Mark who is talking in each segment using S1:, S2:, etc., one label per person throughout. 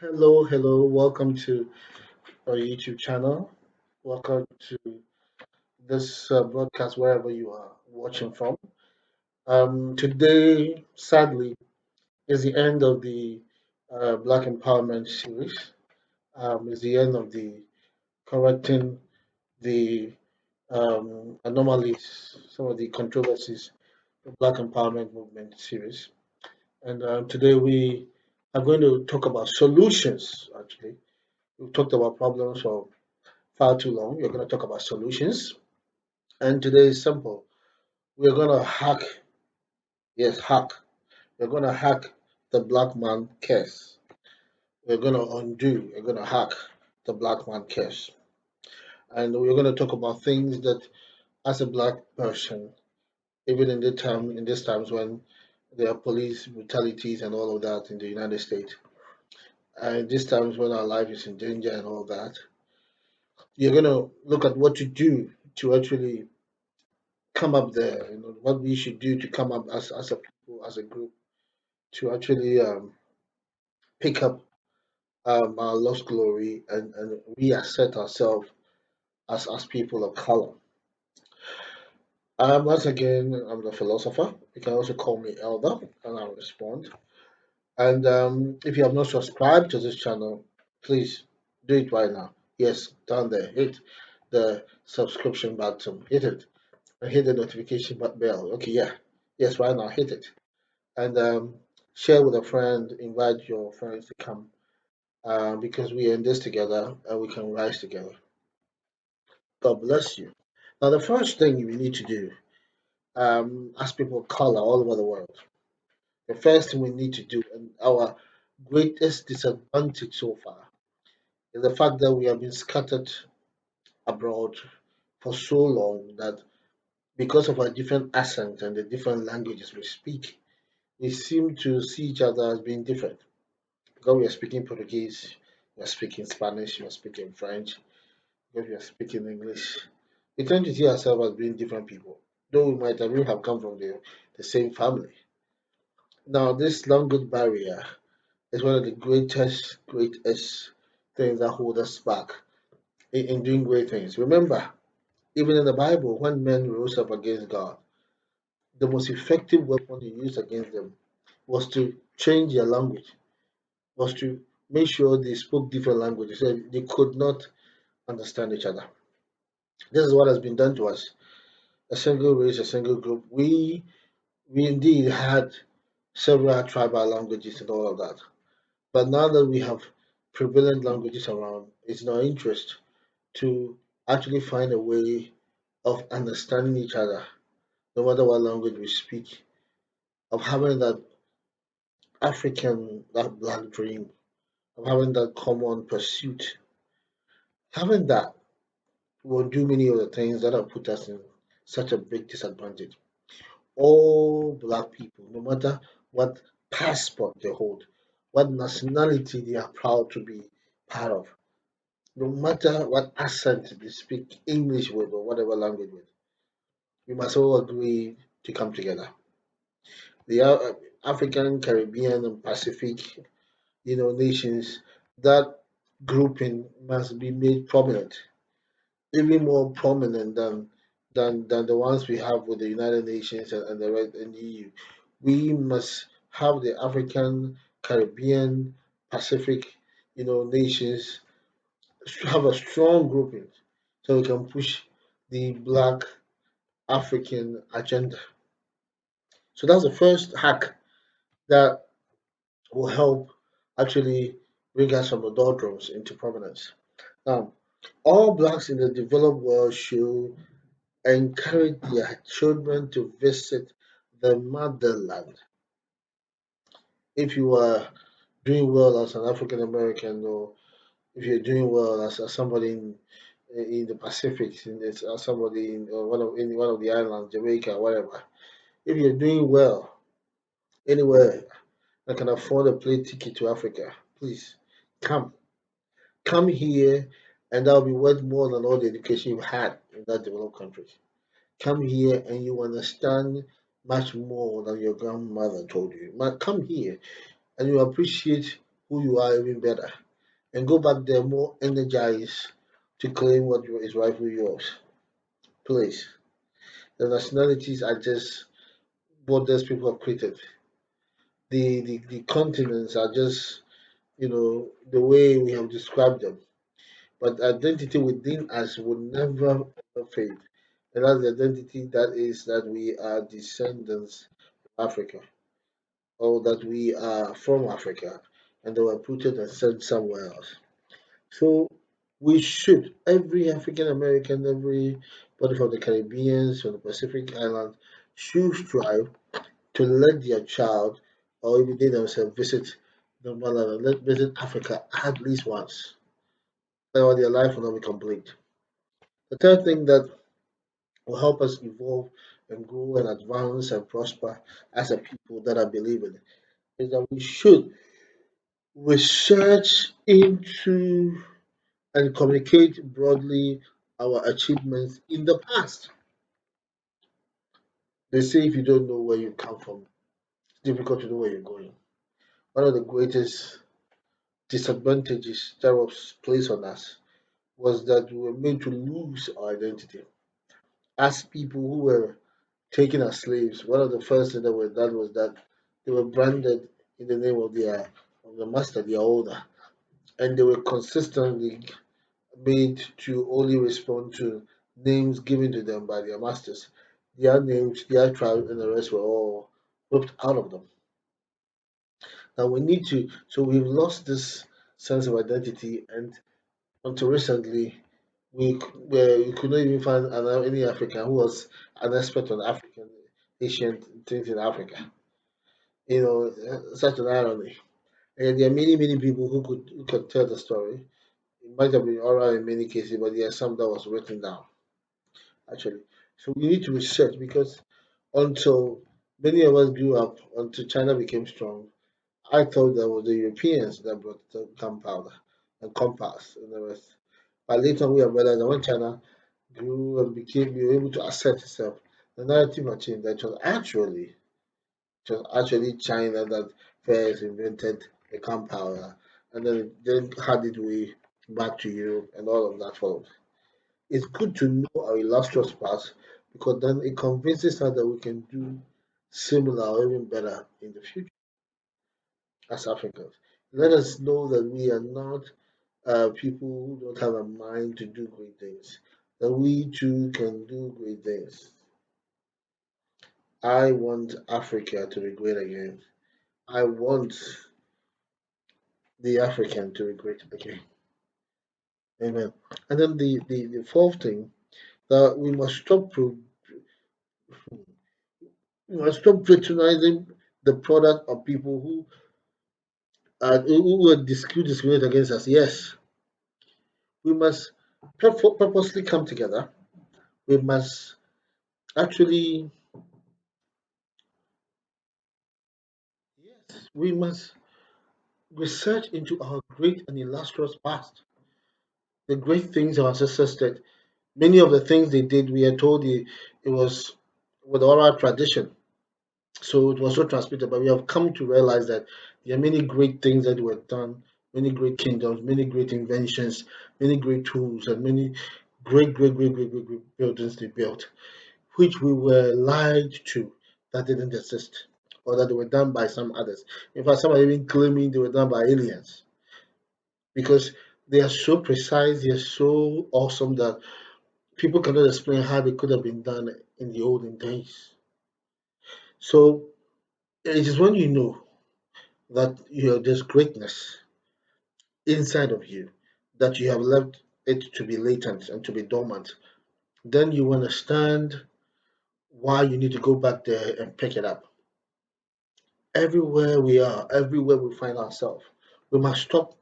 S1: Hello. Welcome to our YouTube channel. Welcome to this broadcast wherever you are watching from. Today, sadly, is the end of the Black Empowerment series. Is the end of the correcting the anomalies, some of the controversies, the Black Empowerment Movement series. And today we are going to talk about solutions. Actually, we've talked about problems for far too long. We're going to talk about solutions. And today is simple. We're going to hack, yes, hack. We're going to hack the black man curse. We're going to hack the black man curse. And we're going to talk about things that, as a black person, even in these times when there are police brutalities and all of that in the United States, and these times when our life is in danger and all that, you're going to look at what to do to actually come up there, what we should do to come up as a people, as a group, to actually pick up our lost glory and reassert ourselves as people of color. Once again, I'm the philosopher. You can also call me Elder, and I'll respond. And if you have not subscribed to this channel, please do it right now. Yes, down there, hit the subscription button, hit it, and hit the notification bell. Okay, yeah, yes, right now, hit it. And share with a friend, invite your friends to come because we are in this together and we can rise together. God bless you. Now, the first thing we need to do, as people of color all over the world, the first thing we need to do, and our greatest disadvantage so far, is the fact that we have been scattered abroad for so long that because of our different accents and the different languages we speak, we seem to see each other as being different. Because we are speaking Portuguese, we are speaking Spanish, we are speaking French, because we are speaking English. We tend to see ourselves as being different people, though we might even have come from the same family. Now, this language barrier is one of the greatest things that hold us back in doing great things. Remember, even in the Bible, when men rose up against God, the most effective weapon he used against them was to change their language, was to make sure they spoke different languages so they could not understand each other. This is what has been done to us. A single race, a single group. We indeed had several tribal languages and all of that. But now that we have prevalent languages around, it's in our interest to actually find a way of understanding each other, no matter what language we speak, of having that that black dream, of having that common pursuit. Having that will do many of the things that have put us in such a big disadvantage. All black people, no matter what passport they hold, what nationality they are proud to be part of, no matter what accent they speak English with or whatever language with, we must all agree to come together. The African, Caribbean, and Pacific, nations, that grouping must be made prominent, even more prominent than the ones we have with the United Nations and the rest and the EU. We must have the African, Caribbean, Pacific, nations have a strong grouping so we can push the Black African agenda. So that's the first hack that will help actually bring us from the doldrums into prominence. Now, all blacks in the developed world should encourage their children to visit the motherland. If you are doing well as an African American, or if you're doing well as somebody in the Pacific, as somebody in one of the islands, Jamaica, whatever. If you're doing well anywhere and can afford a plane ticket to Africa, please come. Come here, and that'll be worth more than all the education you've had in that developed country. Come here and you understand much more than your grandmother told you. Come here and you appreciate who you are even better, and go back there more energized to claim what is rightfully yours. Please. The nationalities are just borders people have created. The continents are just, the way we have described them. But identity within us will never ever fade. And that's the identity that is that we are descendants of Africa, or that we are from Africa, and they were rooted and sent somewhere else. So we should, every African American, everybody from the Caribbean, from the Pacific Island, should strive to let their child or even they themselves visit the motherland, let visit Africa at least once. Or their life will not be complete. The third thing that will help us evolve and grow and advance and prosper as a people that I believe in is that we should research into and communicate broadly our achievements in the past. They say if you don't know where you come from, it's difficult to know where you're going. One of the greatest disadvantages that was placed on us was that we were made to lose our identity. As people who were taken as slaves, one of the first things that were done was that they were branded in the name of the master, their owner, and they were consistently made to only respond to names given to them by their masters. Their names, their tribe, and the rest were all ripped out of them. Now we need to, so we've lost this sense of identity, and until recently, we could not even find any African who was an expert on African ancient things in Africa. Such an irony. And there are many people who could tell the story. It might have been oral in many cases, but there are some that was written down actually. So we need to research because until many of us grew up, until China became strong, I thought that was the Europeans that brought the gunpowder and compass and the rest. But later we have realized that when China grew and became be able to assert itself, the narrative had changed. That it was actually China that first invented the gunpowder, and then had it way back to Europe, and all of that followed. It's good to know our illustrious past because then it convinces us that we can do similar or even better in the future as Africans. Let us know that we are not people who don't have a mind to do great things, that we too can do great things. I want Africa to be great again. I want the African to be great again. Amen. And then the fourth thing that we must stop patronizing the product of people who were discriminate against us. Yes, we must purposely come together. We must actually, yes, we must research into our great and illustrious past, the great things our ancestors did. Many of the things they did, we are told it was with oral tradition, so it was so transmitted. But we have come to realize that there are many great things that were done, many great kingdoms, many great inventions, many great tools, and many great buildings they built, which we were lied to that didn't exist, or that they were done by some others. In fact, some are even claiming they were done by aliens because they are so precise, they are so awesome that people cannot explain how they could have been done in the olden days. So it is when you know that there's greatness inside of you, that you have left it to be latent and to be dormant, then you understand why you need to go back there and pick it up. Everywhere we are, everywhere we find ourselves, we must stop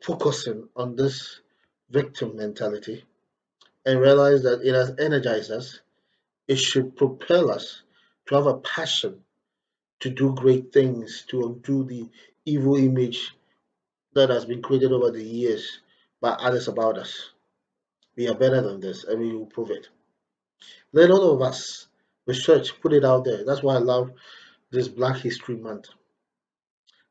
S1: focusing on this victim mentality and realize that it has energized us. It should propel us to have a passion to do great things, to undo the evil image that has been created over the years by others about us. We are better than this, and we will prove it. Let all of us research, put it out there. That's why I love this Black History Month.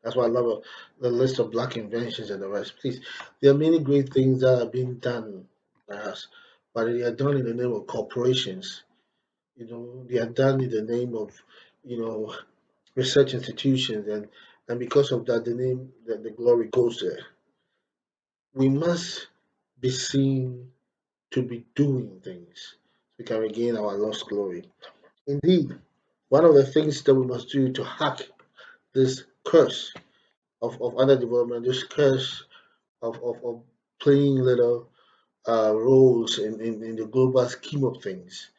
S1: That's why I love the list of black inventions and the rest. Please, there are many great things that are being done by us, but they are done in the name of corporations. They are done in the name of, you know, research institutions, and because of that, the glory goes there. We must be seen to be doing things so we can regain our lost glory. Indeed, one of the things that we must do to hack this curse of underdevelopment, this curse of playing little roles in the global scheme of things,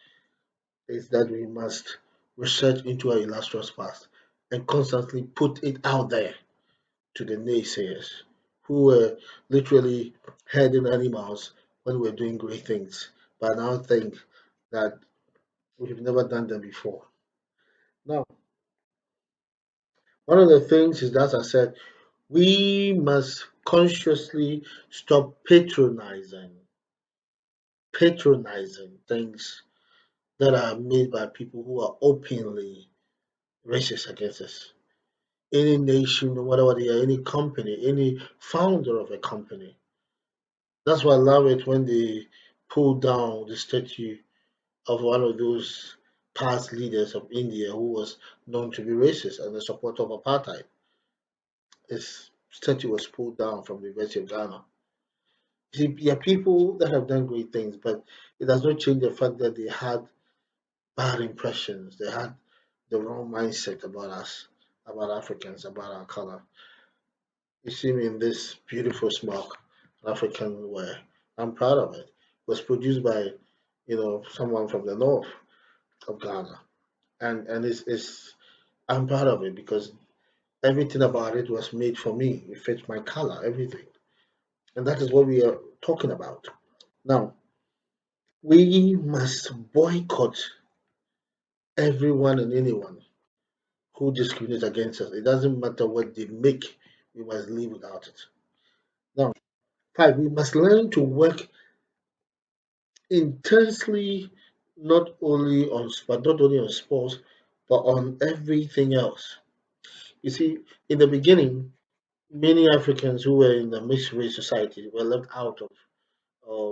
S1: is that we must research into our illustrious past and constantly put it out there to the naysayers who were literally herding animals when we were doing great things, but now think that we've never done them before. Now, one of the things is that, as I said, we must consciously stop patronizing things that are made by people who are openly racist against us. Any nation, no matter what they are, any company, any founder of a company. That's why I love it when they pull down the statue of one of those past leaders of India who was known to be racist and a supporter of apartheid. His statue was pulled down from the University of Ghana. See, there are people that have done great things, but it does not change the fact that they had bad impressions. They had the wrong mindset about us, about Africans, about our color. You see me in this beautiful smock African wear. I'm proud of it. It was produced by, someone from the north of Ghana. And it's I'm proud of it because everything about it was made for me. It fits my color, everything. And that is what we are talking about. Now, we must boycott everyone and anyone who discriminates against us. It doesn't matter what they make, we must live without it. Now, five, we must learn to work intensely, not only on sports, but on everything else. You see, in the beginning, many Africans who were in the mixed race society were left out of,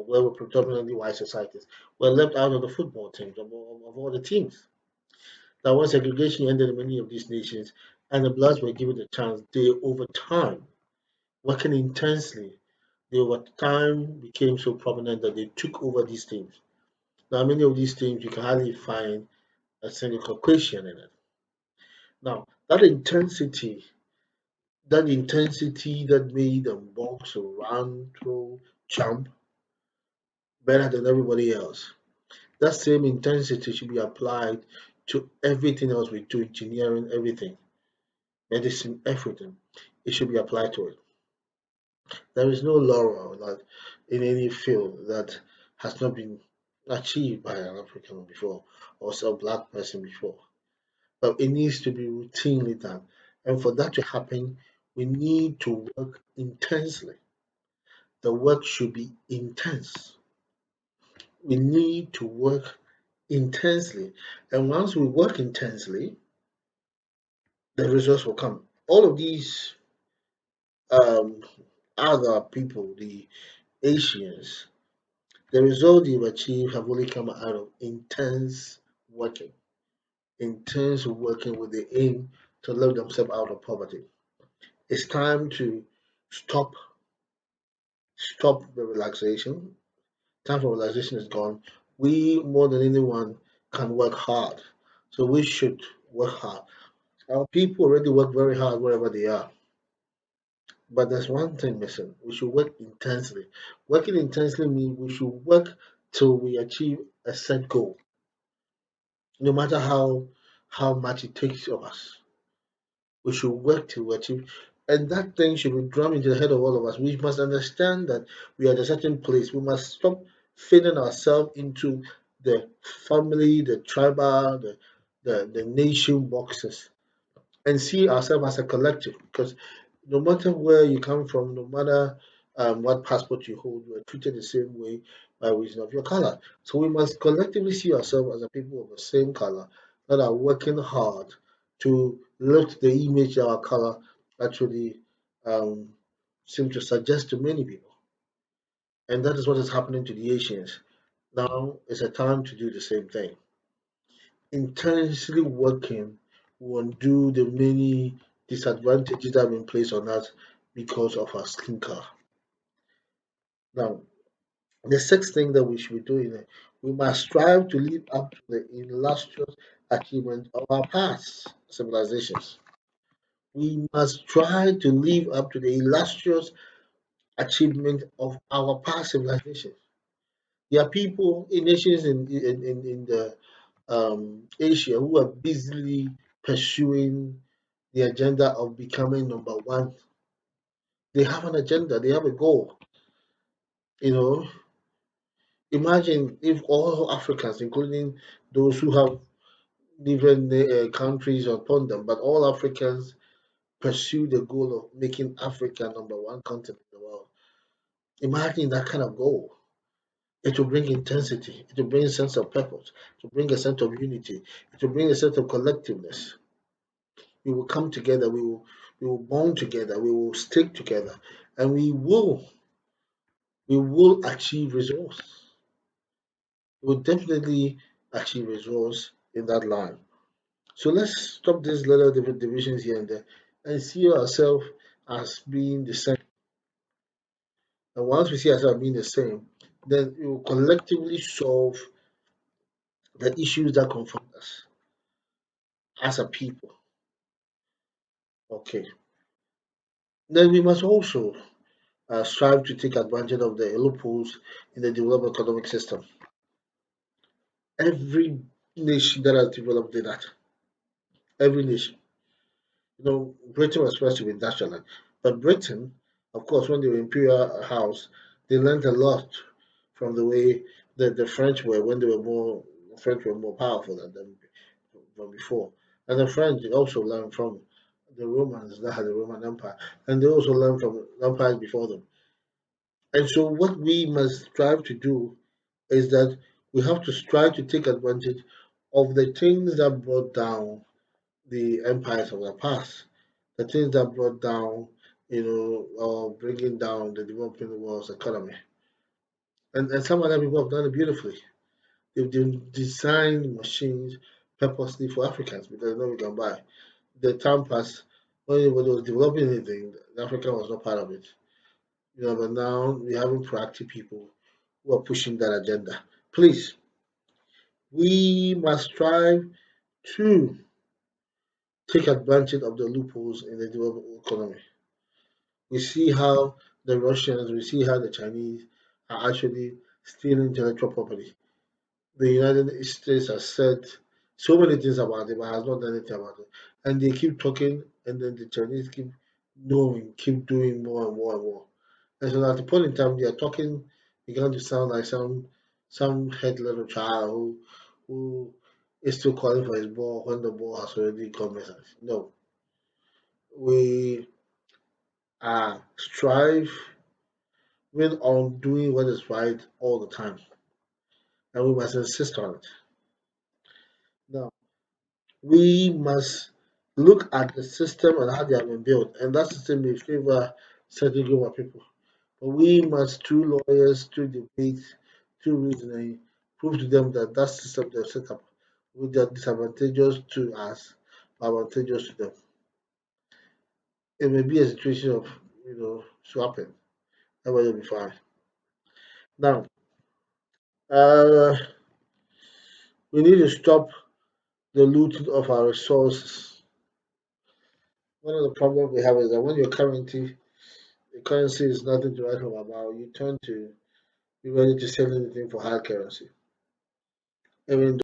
S1: where were predominantly white societies, were left out of the football teams, of all the teams. Now, when segregation ended in many of these nations and the blacks were given the chance, they, over time, working intensely, they over time became so prominent that they took over these teams. Now, many of these teams, you can hardly find a single Caucasian in it. Now, that intensity that made them box, run, throw, jump better than everybody else. That same intensity should be applied to everything else we do, engineering, everything, medicine, everything. It should be applied to it. There is no laurel that in any field that has not been achieved by an African before or some black person before. But it needs to be routinely done. And for that to happen, we need to work intensely. The work should be intense. We need to work intensely. And once we work intensely, the results will come. All of these um, other people, the Asians, the results they've achieved have only come out of working, intense working with the aim to lift themselves out of poverty. It's time to stop stop the relaxation. Time for relaxation is gone. We more than anyone can work hard. So we should work hard. Our people already work very hard wherever they are. But there's one thing missing. We should work intensely. Working intensely means we should work till we achieve a set goal, no matter how much it takes of us. We should work to achieve, and that thing should be drummed into the head of all of us. We must understand that we are at a certain place. We must stop fitting ourselves into the family, the tribal, the nation boxes, and see ourselves as a collective. Because no matter where you come from, no matter what passport you hold, you are treated the same way by reason of your color. So we must collectively see ourselves as a people of the same color that are working hard to lift the image of our color actually um, seem to suggest to many people. And that is what is happening to the Asians. Now is a time to do the same thing. Intensely working will undo the many disadvantages that have been placed on us because of our skin color. Now, the sixth thing that we should be doing, we must strive to live up to the illustrious achievement of our past civilizations. We must try to live up to the illustrious achievement of our past civilizations. There are people in nations in the Asia who are busily pursuing the agenda of becoming number one. They have an agenda, they have a goal. You know, imagine if all Africans, including those who have different countries upon them, but all Africans pursue the goal of making Africa number one continent in the world. Imagine that kind of goal. It will bring intensity. It will bring a sense of purpose. It will bring a sense of unity. It will bring a sense of collectiveness. We will come together. We will bond together. We will stick together, and we will achieve results. We will definitely achieve results in that line. So let's stop these little different divisions here and there, and see ourselves as being the same. And once we see ourselves being the same, then we will collectively solve the issues that confront us as a people. Okay. Then we must also strive to take advantage of the loopholes in the developed economic system. Every nation that has developed did that. Every nation. Britain was first to be industrialized. But Britain, of course, when they were imperial house, they learned a lot from the way the French were when they were more French were more powerful than them from before. And the French also learned from the Romans that had the Roman Empire, and they also learned from empires before them. And so, what we must strive to do is that we have to strive to take advantage of the things that brought down the empires of the past, the things that brought down, or bringing down the developing world's economy. And some other people have done it beautifully. Designed machines purposely for Africans because no we can buy. The time passed when it was developing anything, Africa was not part of it. But now we're having proactive people who are pushing that agenda. Please, we must strive to take advantage of the loopholes in the developing economy. We see how the Russians, we see how the Chinese are actually stealing intellectual property. The United States has said so many things about it, but has not done anything about it. And they keep talking, and then the Chinese keep knowing, keep doing more and more and more. And so at the point in time they are talking, began to sound like some head little child who is still calling for his ball when the ball has already gone missing. No, we strive on doing what is right all the time, and we must insist on it. Now, we must look at the system and how they have been built, and that system may favor certain group of people. But we must, through lawyers, through debate, through reasoning, prove to them that that system they've set up, which are disadvantageous to us, advantageous to them. It may be a situation of, swapping. That will be fine. Now, uh, we need to stop the looting of our resources. One of the problems we have is that when your currency is nothing to write home about, you turn to be ready to sell anything for hard currency. Even